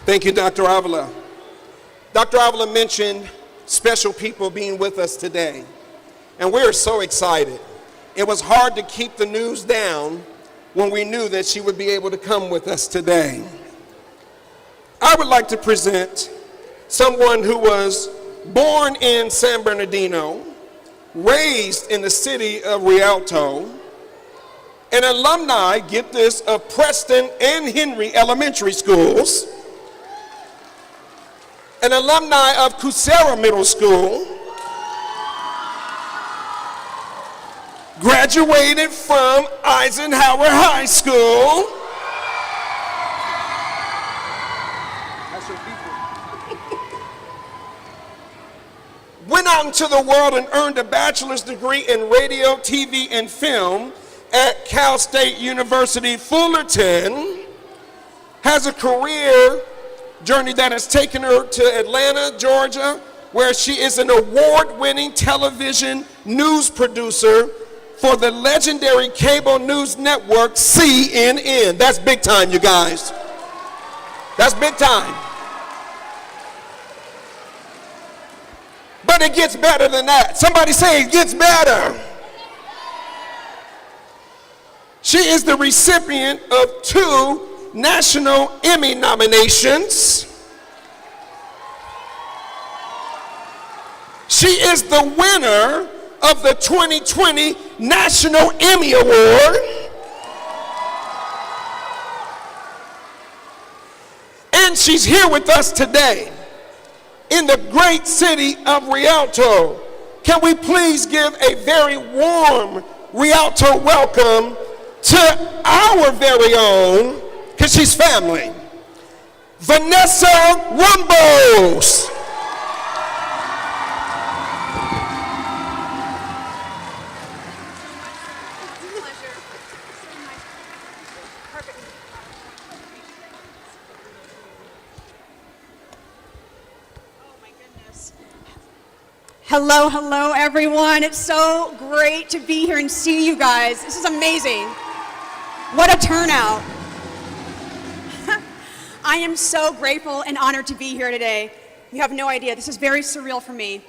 Thank you, Dr. Avila. Dr. Avila mentioned special people being with us today, and we're so excited. It was hard to keep the news down when we knew that she would be able to come with us today. I would like to present someone who was born in San Bernardino, raised in the city of Rialto, an alumni, get this, of Preston and Henry Elementary Schools, an alumni of Cusera Middle School, graduated from Eisenhower High School, went out into the world and earned a bachelor's degree in radio, TV, and film at Cal State University, Fullerton, has a career journey that has taken her to Atlanta, Georgia, where she is an award-winning television news producer for the legendary cable news network CNN. That's big time, you guys. That's big time. But it gets better than that. Somebody say it gets better. She is the recipient of 2 National Emmy nominations. She is the winner of the 2020 National Emmy Award. And she's here with us today in the great city of Rialto. Can we please give a very warm Rialto welcome to our very own, because she's family, Vanessa Rumbles. Hello, hello, everyone. It's so great to be here and see you guys. This is amazing. What a turnout. I am so grateful and honored to be here today. You have no idea. This is very surreal for me.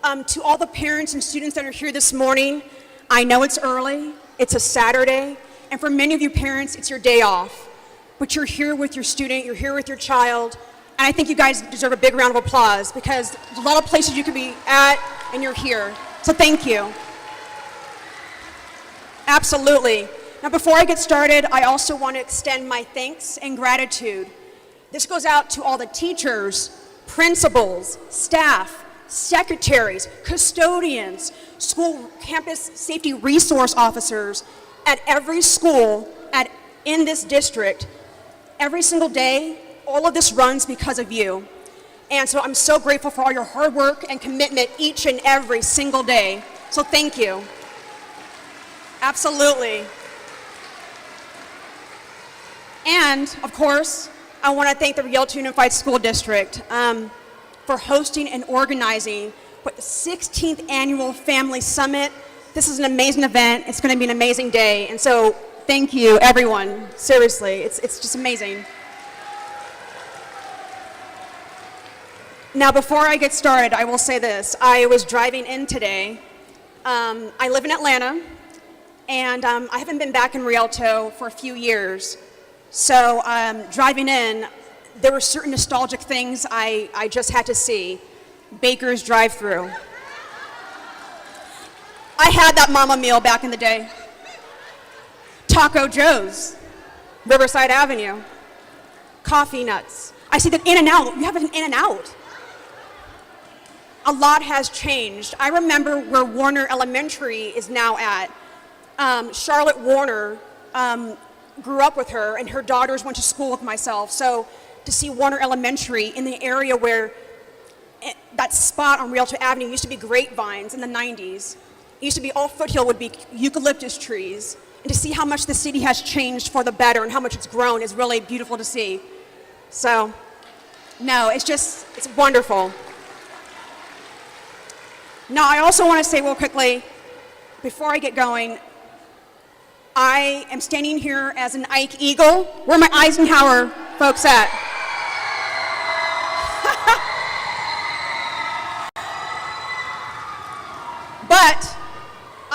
To all the parents and students that are here this morning, I know it's early, it's a Saturday, and for many of you parents, it's your day off. But you're here with your student, you're here with your child, and I think you guys deserve a big round of applause because there's a lot of places you could be at and you're here. So thank you. Absolutely. Now before I get started, I also want to extend my thanks and gratitude. This goes out to all the teachers, principals, staff, secretaries, custodians, school campus safety resource officers at every school in this district. Every single day, all of this runs because of you. And so I'm so grateful for all your hard work and commitment each and every single day. So thank you. Absolutely. And of course, I want to thank the Rialto Unified School District for hosting and organizing the 16th Annual Family Summit. This is an amazing event. It's going to be an amazing day. And so thank you, everyone. Seriously, it's just amazing. Now, before I get started, I will say this. I was driving in today. I live in Atlanta, and I haven't been back in Rialto for a few years. So driving in, there were certain nostalgic things I just had to see. Baker's drive-thru. I had that mama meal back in the day. Taco Joe's, Riverside Avenue. Coffee Nuts. I see that In-N-Out. You have an In-N-Out. A lot has changed. I remember where Warner Elementary is now at. Charlotte Warner grew up with her, and her daughters went to school with myself. So to see Warner Elementary in the area where that spot on Rialto Avenue used to be grapevines in the 90s. It used to be all foothill would be eucalyptus trees. And to see how much the city has changed for the better and how much it's grown is really beautiful to see. So, no, it's wonderful. Now, I also want to say real quickly, before I get going, I am standing here as an Ike Eagle. Where are my Eisenhower folks at?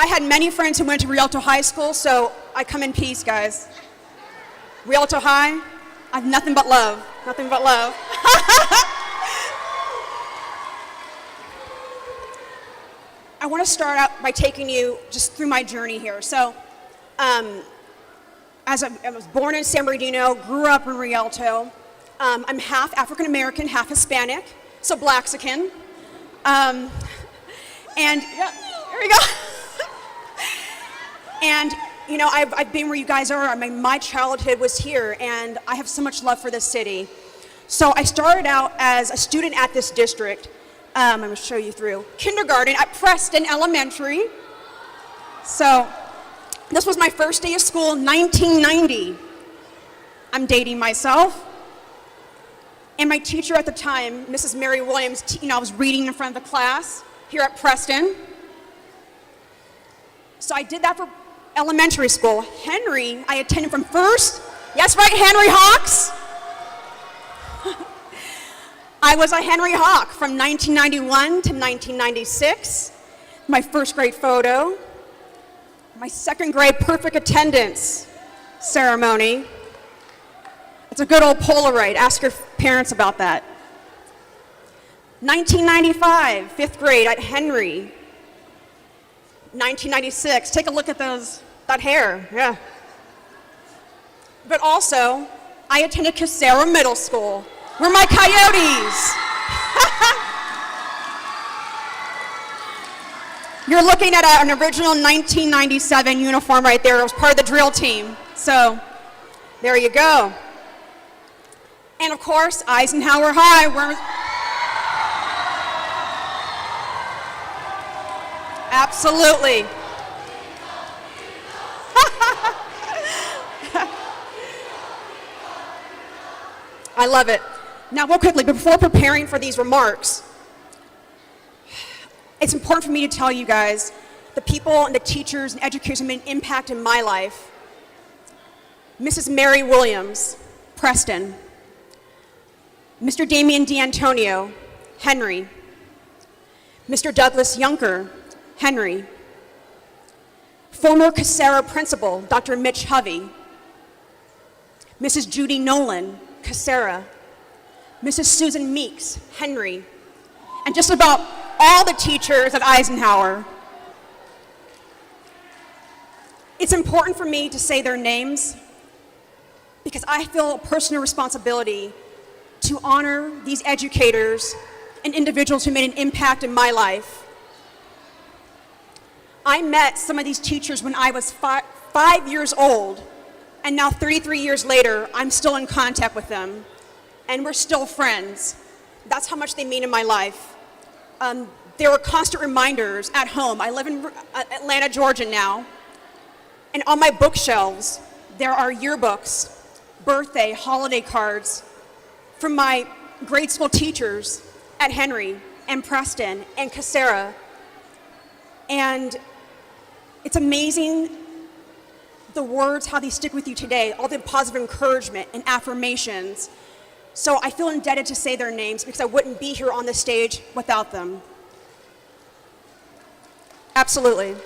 I had many friends who went to Rialto High School, so I come in peace, guys. Rialto High, I have nothing but love, nothing but love. I want to start out by taking you just through my journey here. So, as I was born in San Bernardino, grew up in Rialto. I'm half African American, half Hispanic, so Blaxican. And yeah, there we go. And you know, I've been where you guys are. I mean, my childhood was here, and I have so much love for this city. So I started out as a student at this district. I'm going to show you through kindergarten at Preston Elementary. So this was my first day of school, 1990. I'm dating myself. And my teacher at the time, Mrs. Mary Williams, I was reading in front of the class here at Preston. So I did that for elementary school. Henry, I attended from first. Yes, right, Henry Hawks. I was a Henry Hawk from 1991 to 1996. My first grade photo. My second grade perfect attendance ceremony. It's a good old Polaroid. Ask your parents about that. 1995, fifth grade at Henry. 1996, take a look at that hair, yeah. But also, I attended Casera Middle School. We're my Coyotes. You're looking at an original 1997 uniform right there. It was part of the drill team. So, there you go. And of course, Eisenhower High. Absolutely. I love it. Now, real quickly, before preparing for these remarks, it's important for me to tell you guys the people and the teachers and educators who made an impact in my life. Mrs. Mary Williams, Preston. Mr. Damian D'Antonio, Henry. Mr. Douglas Yunker, Henry. Former Casera principal, Dr. Mitch Hovey. Mrs. Judy Nolan, Casera. Mrs. Susan Meeks, Henry. And just about all the teachers at Eisenhower. It's important for me to say their names because I feel a personal responsibility to honor these educators and individuals who made an impact in my life. I met some of these teachers when I was 5 years old, and now 33 years later, I'm still in contact with them, and we're still friends. That's how much they mean in my life. There were constant reminders at home. I live in Atlanta, Georgia now, and on my bookshelves, there are yearbooks, birthday, holiday cards from my grade school teachers at Henry and Preston and Casera. And it's amazing the words, how they stick with you today, all the positive encouragement and affirmations. So I feel indebted to say their names because I wouldn't be here on the stage without them. Absolutely.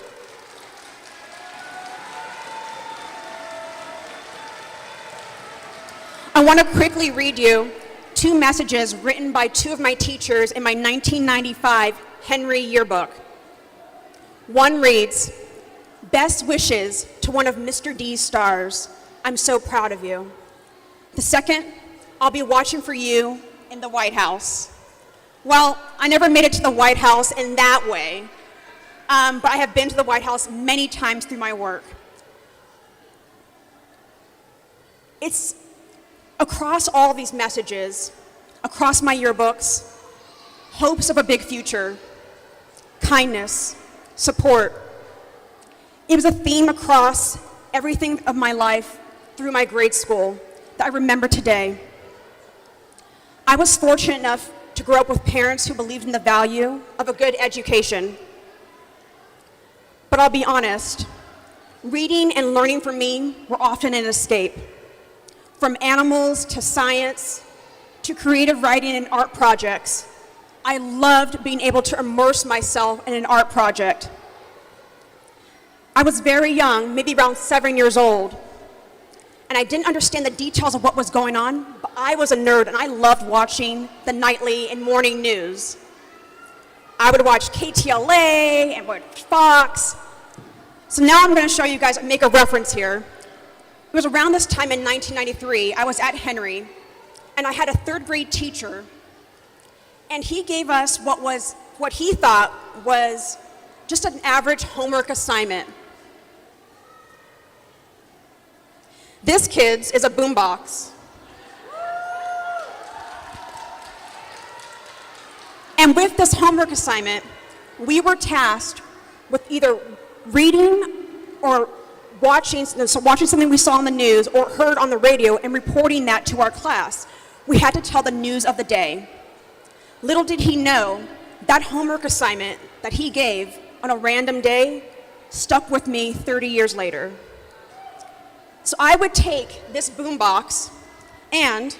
I want to quickly read you 2 messages written by 2 of my teachers in my 1995 Henry yearbook. One reads, "Best wishes to one of Mr. D's stars. I'm so proud of you." The second, "I'll be watching for you in the White House." Well, I never made it to the White House in that way, but I have been to the White House many times through my work. It's across all these messages, across my yearbooks, hopes of a big future, kindness, support. It was a theme across everything of my life through my grade school that I remember today. I was fortunate enough to grow up with parents who believed in the value of a good education. But I'll be honest, reading and learning for me were often an escape. From animals to science to creative writing and art projects, I loved being able to immerse myself in an art project. I was very young, maybe around 7 years old, and I didn't understand the details of what was going on, but I was a nerd and I loved watching the nightly and morning news. I would watch KTLA and watch Fox. So now I'm going to show you guys, make a reference here. It was around this time in 1993, I was at Henry, and I had a third grade teacher, and he gave us what he thought was just an average homework assignment. This, kids, is a boombox. And with this homework assignment, we were tasked with either reading or watching something we saw on the news or heard on the radio and reporting that to our class. We had to tell the news of the day. Little did he know, that homework assignment that he gave on a random day stuck with me 30 years later. So I would take this boombox and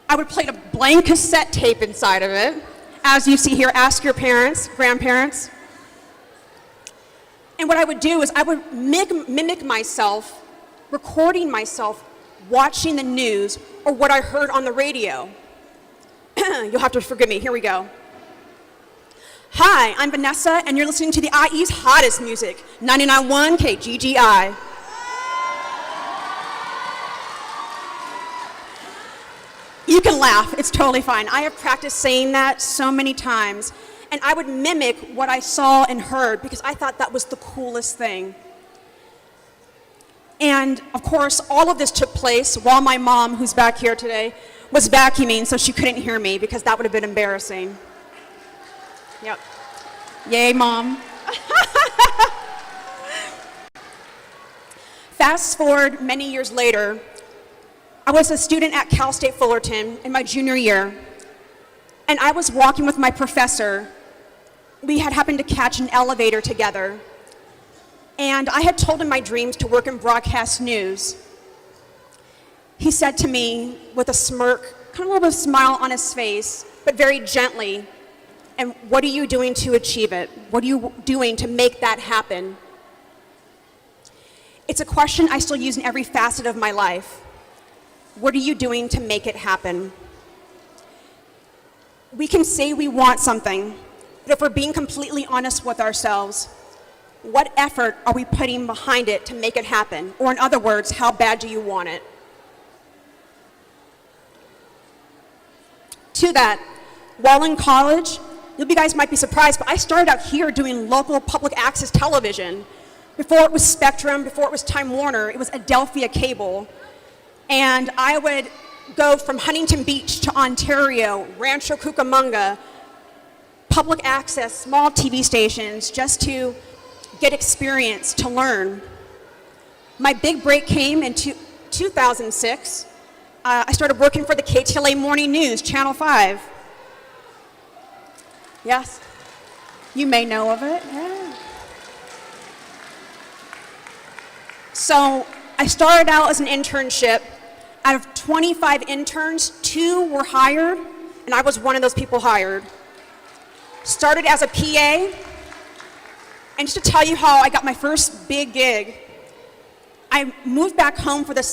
I would play a blank cassette tape inside of it. As you see here, ask your parents, grandparents. And what I would do is I would mimic myself, recording myself, watching the news or what I heard on the radio. You'll have to forgive me, here we go. Hi, I'm Vanessa, and you're listening to the IE's hottest music, 99.1 KGGI. You can laugh, it's totally fine. I have practiced saying that so many times, and I would mimic what I saw and heard because I thought that was the coolest thing. And of course, all of this took place while my mom, who's back here today, was vacuuming, so she couldn't hear me because that would have been embarrassing. Yep. Yay, Mom. Fast forward many years later, I was a student at Cal State Fullerton in my junior year, and I was walking with my professor. We had happened to catch an elevator together, and I had told him my dreams to work in broadcast news. He said to me with a smirk, kind of with a smile on his face, but very gently, "And what are you doing to achieve it? What are you doing to make that happen?" It's a question I still use in every facet of my life. What are you doing to make it happen? We can say we want something, but if we're being completely honest with ourselves, what effort are we putting behind it to make it happen? Or in other words, how bad do you want it? To that, while in college, you guys might be surprised, but I started out here doing local public access television. Before it was Spectrum, before it was Time Warner, it was Adelphia Cable. And I would go from Huntington Beach to Ontario, Rancho Cucamonga, public access, small TV stations, just to get experience, to learn. My big break came in 2006. I started working for the KTLA Morning News, Channel 5. Yes, you may know of it. Yeah. So I started out as an internship. Out of 25 interns, 2 were hired, and I was one of those people hired. Started as a PA, and just to tell you how I got my first big gig, I moved back home for the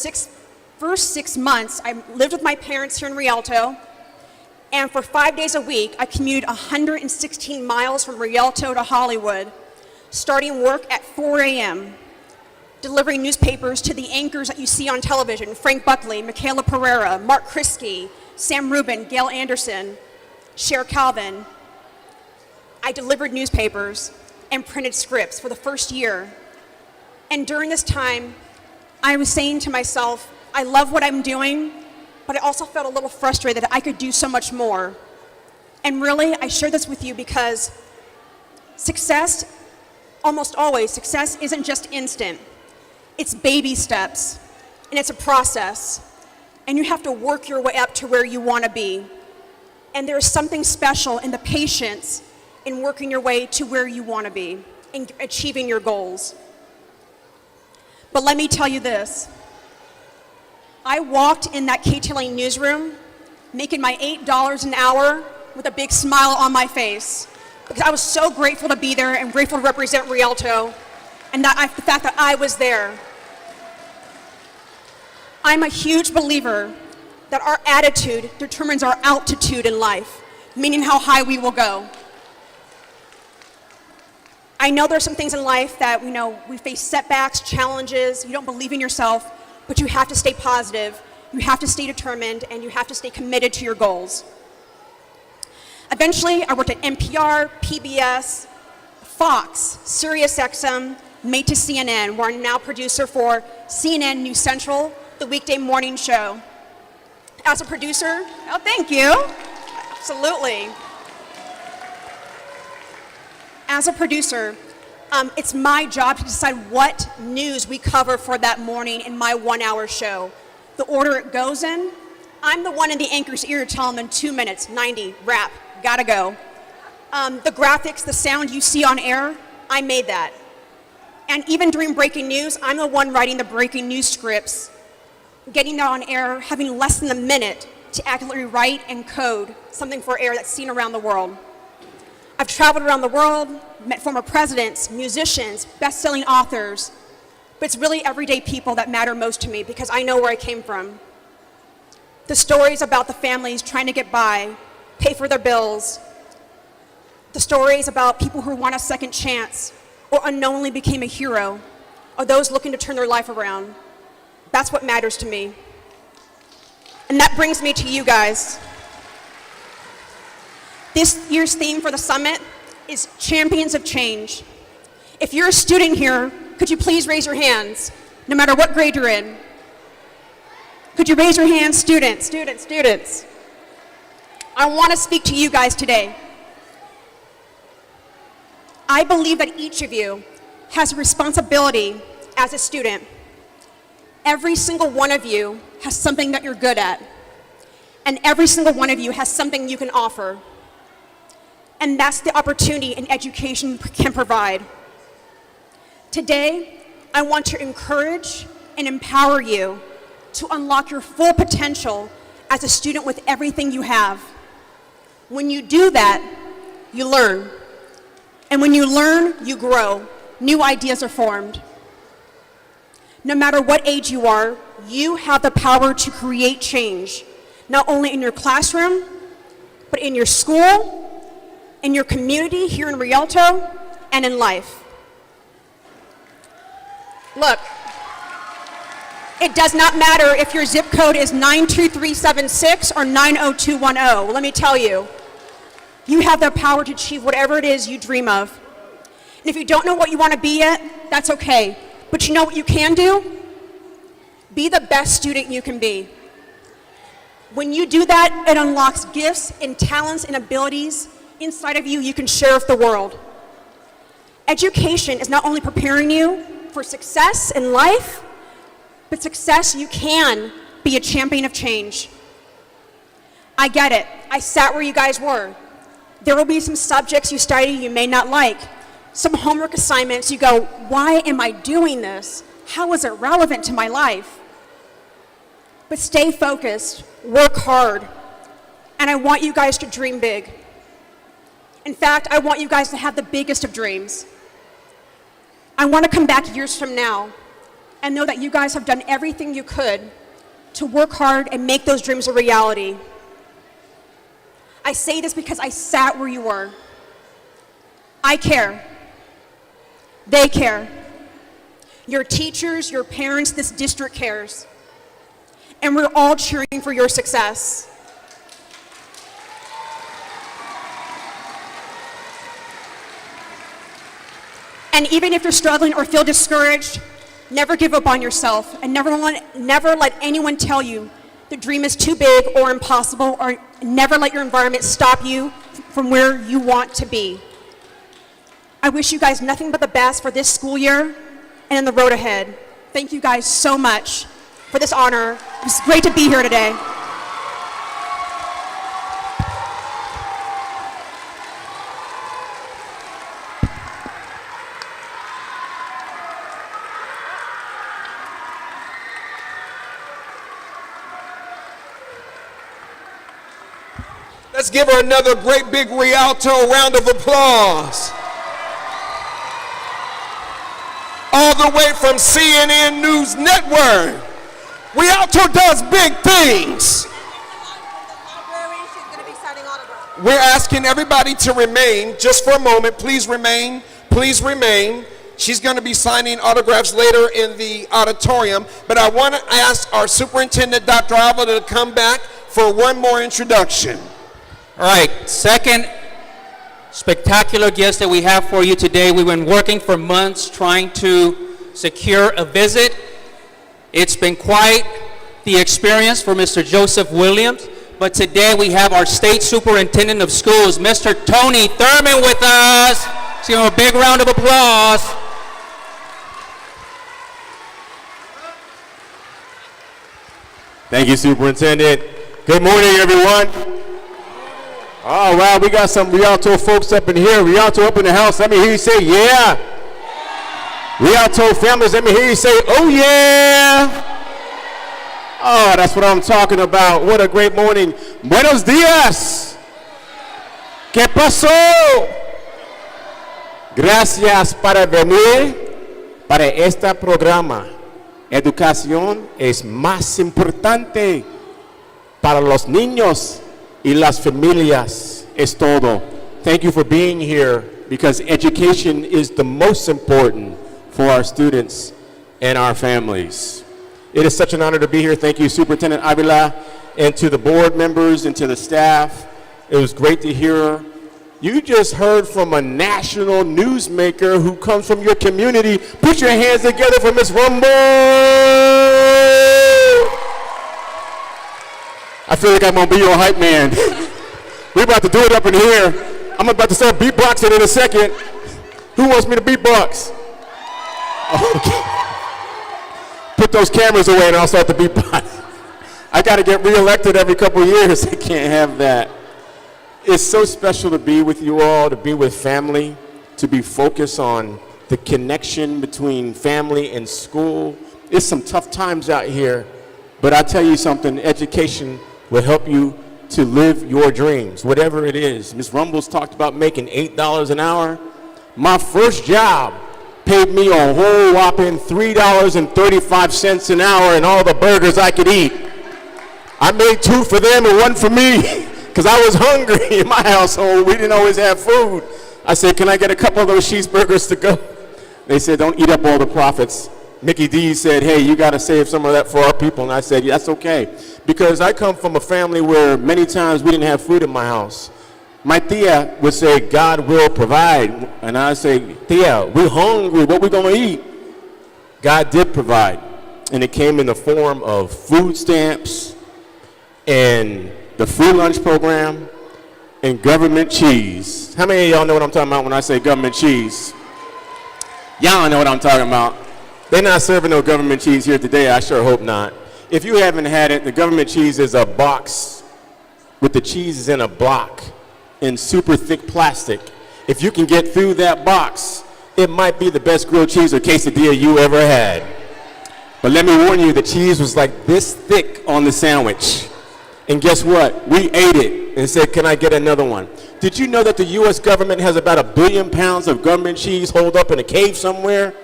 first 6 months. I lived with my parents here in Rialto, and for 5 days a week, I commuted 116 miles from Rialto to Hollywood, starting work at 4 a.m., delivering newspapers to the anchors that you see on television, Frank Buckley, Michaela Pereira, Mark Kriske, Sam Rubin, Gail Anderson, Cher Calvin. I delivered newspapers and printed scripts for the first year. And during this time, I was saying to myself, I love what I'm doing, but I also felt a little frustrated that I could do so much more. And really, I share this with you because success, almost always, success isn't just instant. It's baby steps, and it's a process, and you have to work your way up to where you want to be. And there's something special in the patience in working your way to where you want to be, in achieving your goals. But let me tell you this. I walked in that KTLA newsroom making my $8 an hour with a big smile on my face because I was so grateful to be there and grateful to represent Rialto. and the fact that I was there. I'm a huge believer that our attitude determines our altitude in life, meaning how high we will go. I know there's some things in life that we face setbacks, challenges, you don't believe in yourself, but you have to stay positive, you have to stay determined, and you have to stay committed to your goals. Eventually, I worked at NPR, PBS, Fox, SiriusXM, made to CNN, where I'm now producer for CNN News Central, the weekday morning show. As a producer, oh, thank you. Absolutely. As a producer, it's my job to decide what news we cover for that morning in my 1-hour show. The order it goes in, I'm the one in the anchor's ear telling them 2 minutes, 90, wrap, gotta go. The graphics, the sound you see on air, I made that. And even during breaking news, I'm the one writing the breaking news scripts, getting that on air, having less than a minute to accurately write and code something for air that's seen around the world. I've traveled around the world, met former presidents, musicians, best-selling authors, but it's really everyday people that matter most to me because I know where I came from. The stories about the families trying to get by, pay for their bills, the stories about people who want a second chance or unknowingly became a hero, or those looking to turn their life around. That's what matters to me. And that brings me to you guys. This year's theme for the summit is Champions of Change. If you're a student here, could you please raise your hands, no matter what grade you're in? Could you raise your hands, students, students, students? I want to speak to you guys today. I believe that each of you has a responsibility as a student. Every single one of you has something that you're good at, and every single one of you has something you can offer. And that's the opportunity an education can provide. Today, I want to encourage and empower you to unlock your full potential as a student with everything you have. When you do that, you learn. And when you learn, you grow. New ideas are formed. No matter what age you are, you have the power to create change, not only in your classroom, but in your school, in your community here in Rialto, and in life. Look, it does not matter if your zip code is 92376 or 90210. Let me tell you, you have the power to achieve whatever it is you dream of. And if you don't know what you want to be yet, that's okay. But you know what you can do? Be the best student you can be. When you do that, it unlocks gifts and talents and abilities inside of you can share with the world. Education is not only preparing you for success in life, but success you can be a champion of change. I get it. I sat where you guys were. There will be some subjects you study you may not like. Some homework assignments you go, why am I doing this? How is it relevant to my life? But stay focused, work hard, and I want you guys to dream big. In fact, I want you guys to have the biggest of dreams. I want to come back years from now and know that you guys have done everything you could to work hard and make those dreams a reality. I say this because I sat where you were. I care. They care. Your teachers, your parents, this district cares. And we're all cheering for your success. And even if you're struggling or feel discouraged, never give up on yourself and never let anyone tell you the dream is too big or impossible, or never let your environment stop you from where you want to be. I wish you guys nothing but the best for this school year and in the road ahead. Thank you guys so much for this honor. It's great to be here today. Let's give her another great big Rialto round of applause. all the way from CNN News Network. Rialto does big things. We're asking everybody to remain just for a moment. Please remain. Please remain. She's going to be signing autographs later in the auditorium. But I want to ask our superintendent, Dr. Avila, to come back for one more introduction. All right, second spectacular guest that we have for you today. We've been working for months trying to secure a visit. It's been quite the experience for Mr. Joseph Williams. But today we have our State Superintendent of Schools, Mr. Tony Thurmond, with us. Let's give him a big round of applause. Thank you, Superintendent. Good morning, everyone. Oh, wow, we got some Rialto folks up in here. Rialto up in the house. Let me hear you say, yeah. Rialto families, let me hear you say, oh, yeah. Oh, that's what I'm talking about. What a great morning. Buenos días. ¿Qué pasó? Gracias para venir para este programa. Educación es más importante para los niños y las familias. Es todo. Thank you for being here because education is the most important for our students and our families. It is such an honor to be here. Thank you, Superintendent Avila, and to the board members and to the staff. It was great to hear. You just heard from a national newsmaker who comes from your community. Put your hands together for Ms. Rumbles. I feel like I'm gonna be your hype man. We're about to do it up in here. I'm about to start beatboxing in a second. Who wants me to beatbox? Okay. Put those cameras away and I'll start the beatbox. I gotta get reelected every couple of years. I can't have that. It's so special to be with you all, to be with family, to be focused on the connection between family and school. It's some tough times out here, but I tell you something, education will help you to live your dreams, whatever it is. Ms. Rumbles talked about making $8 an hour. My first job paid me a whole whopping $3.35 an hour and all the burgers I could eat. I made 2 for them and 1 for me because I was hungry in my household. We didn't always have food. I said, can I get a couple of those cheeseburgers to go? They said, don't eat up all the profits. Mickey D said, hey, you got to save some of that for our people. And I said, yeah, that's okay. Because I come from a family where many times we didn't have food in my house. My tia would say, God will provide. And I say, tia, we're hungry. What we going to eat? God did provide. And it came in the form of food stamps and the free lunch program and government cheese. How many of y'all know what I'm talking about when I say government cheese? Y'all know what I'm talking about. They're not serving no government cheese here today. I sure hope not. If you haven't had it, the government cheese is a box with the cheese in a block in super thick plastic. If you can get through that box, it might be the best grilled cheese or quesadilla you ever had. But let me warn you, the cheese was like this thick on the sandwich. And guess what? We ate it and said, can I get another one? Did you know that the U.S. government has about 1 billion pounds of government cheese holed up in a cave somewhere?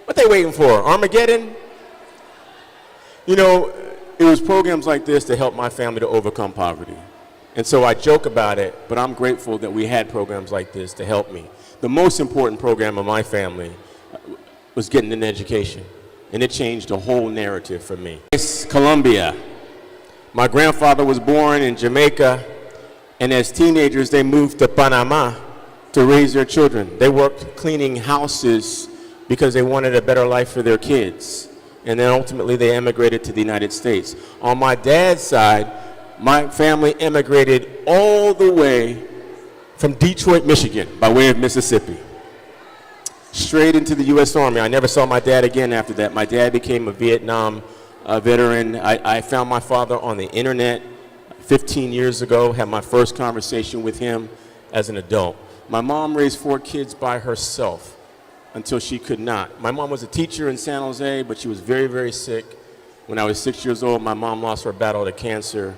What they waiting for? Armageddon? You know, it was programs like this that helped my family to overcome poverty. And so I joke about it, but I'm grateful that we had programs like this to help me. The most important program of my family was getting an education, and it changed the whole narrative for me. It's Colombia. My grandfather was born in Jamaica, and as teenagers, they moved to Panama to raise their children. They worked cleaning houses because they wanted a better life for their kids. And then ultimately, they emigrated to the United States. On my dad's side, my family emigrated all the way from Detroit, Michigan, by way of Mississippi, straight into the U.S. Army. I never saw my dad again after that. My dad became a Vietnam veteran. I found my father on the internet 15 years ago, had my first conversation with him as an adult. My mom raised 4 kids by herself until she could not. My mom was a teacher in San Jose, but she was very, very sick. When I was 6 years old, my mom lost her battle to cancer,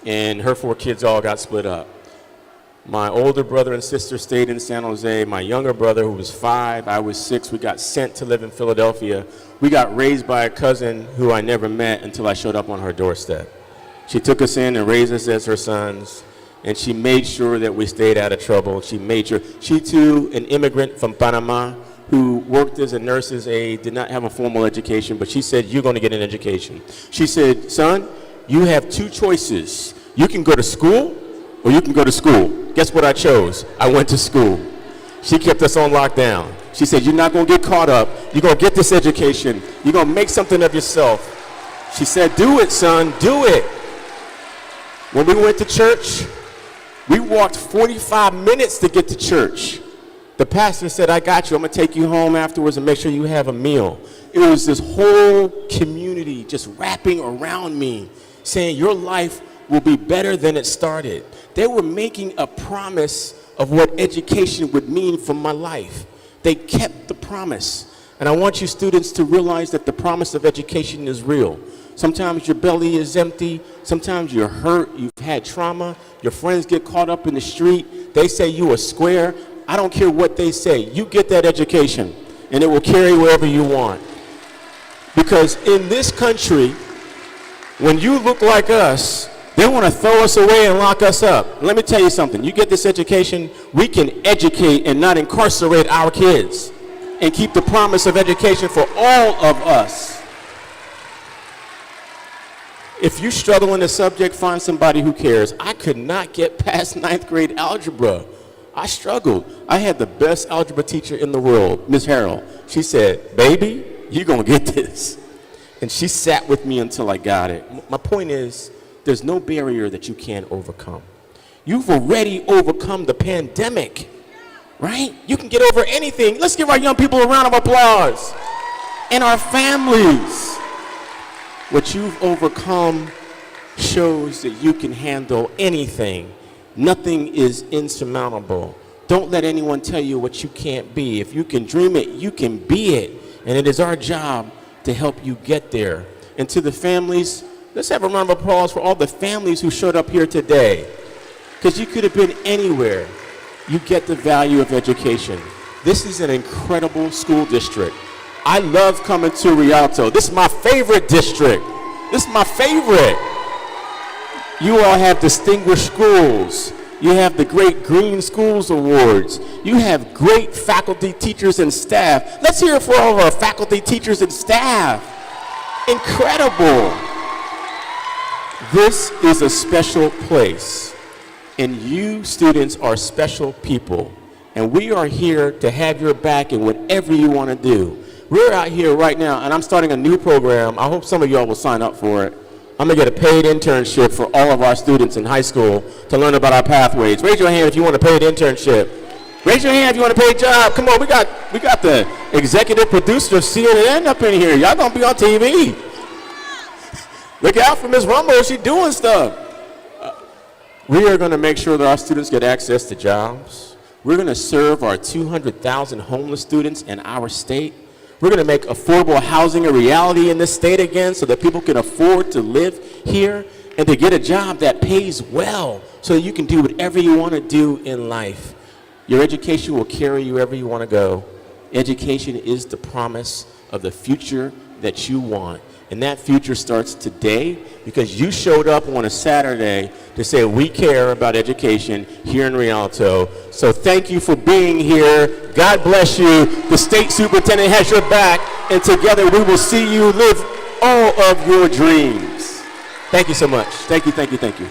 and her 4 kids all got split up. My older brother and sister stayed in San Jose. My younger brother, who was 5, I was 6, we got sent to live in Philadelphia. We got raised by a cousin who I never met until I showed up on her doorstep. She took us in and raised us as her sons, and she made sure that we stayed out of trouble. She made sure, she too, an immigrant from Panama, who worked as a nurse's aide, did not have a formal education, but she said, you're going to get an education. She said, son, you have 2 choices. You can go to school, or you can go to school. Guess what I chose? I went to school. She kept us on lockdown. She said, you're not going to get caught up. You're going to get this education. You're going to make something of yourself. She said, do it, son, do it. When we went to church, we walked 45 minutes to get to church. The pastor said, I got you. I'm going to take you home afterwards and make sure you have a meal. It was this whole community just wrapping around me, saying your life will be better than it started. They were making a promise of what education would mean for my life. They kept the promise. And I want you students to realize that the promise of education is real. Sometimes your belly is empty. Sometimes you're hurt. You've had trauma. Your friends get caught up in the street. They say you a square. I don't care what they say. You get that education, and it will carry wherever you want. Because in this country, when you look like us, they want to throw us away and lock us up. Let me tell you something. You get this education, we can educate and not incarcerate our kids and keep the promise of education for all of us. If you struggle in a subject, find somebody who cares. I could not get past 9th grade algebra. I struggled. I had the best algebra teacher in the world, Ms. Harrell. She said, baby, you're going to get this. And she sat with me until I got it. My point is, there's no barrier that you can't overcome. You've already overcome the pandemic, right? You can get over anything. Let's give our young people a round of applause. And our families. What you've overcome shows that you can handle anything. Nothing is insurmountable. Don't let anyone tell you what you can't be. If you can dream it, you can be it. And it is our job to help you get there. And to the families, let's have a round of applause for all the families who showed up here today. Because you could have been anywhere. You get the value of education. This is an incredible school district. I love coming to Rialto. This is my favorite district. This is my favorite. You all have distinguished schools. You have the Great Green Schools Awards. You have great faculty, teachers, and staff. Let's hear it for all of our faculty, teachers, and staff. Incredible. This is a special place, and you students are special people, and we are here to have your back in whatever you want to do. We're out here right now, and I'm starting a new program. I hope some of y'all will sign up for it. I'm going to get a paid internship for all of our students in high school to learn about our pathways. Raise your hand if you want a paid internship. Raise your hand if you want a paid job. Come on, we got the executive producer of CNN up in here. Y'all going to be on TV. Look out for Ms. Rumbles. She's doing stuff. We are going to make sure that our students get access to jobs. We're going to serve our 200,000 homeless students in our state. We're going to make affordable housing a reality in this state again so that people can afford to live here and to get a job that pays well so that you can do whatever you want to do in life. Your education will carry you wherever you want to go. Education is the promise of the future that you want. And that future starts today because you showed up on a Saturday to say we care about education here in Rialto. So thank you for being here. God bless you. The state superintendent has your back, and together we will see you live all of your dreams. Thank you so much. Thank you, thank you, thank you.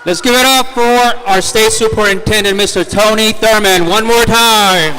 Let's give it up for our state superintendent, Mr. Tony Thurmond, one more time.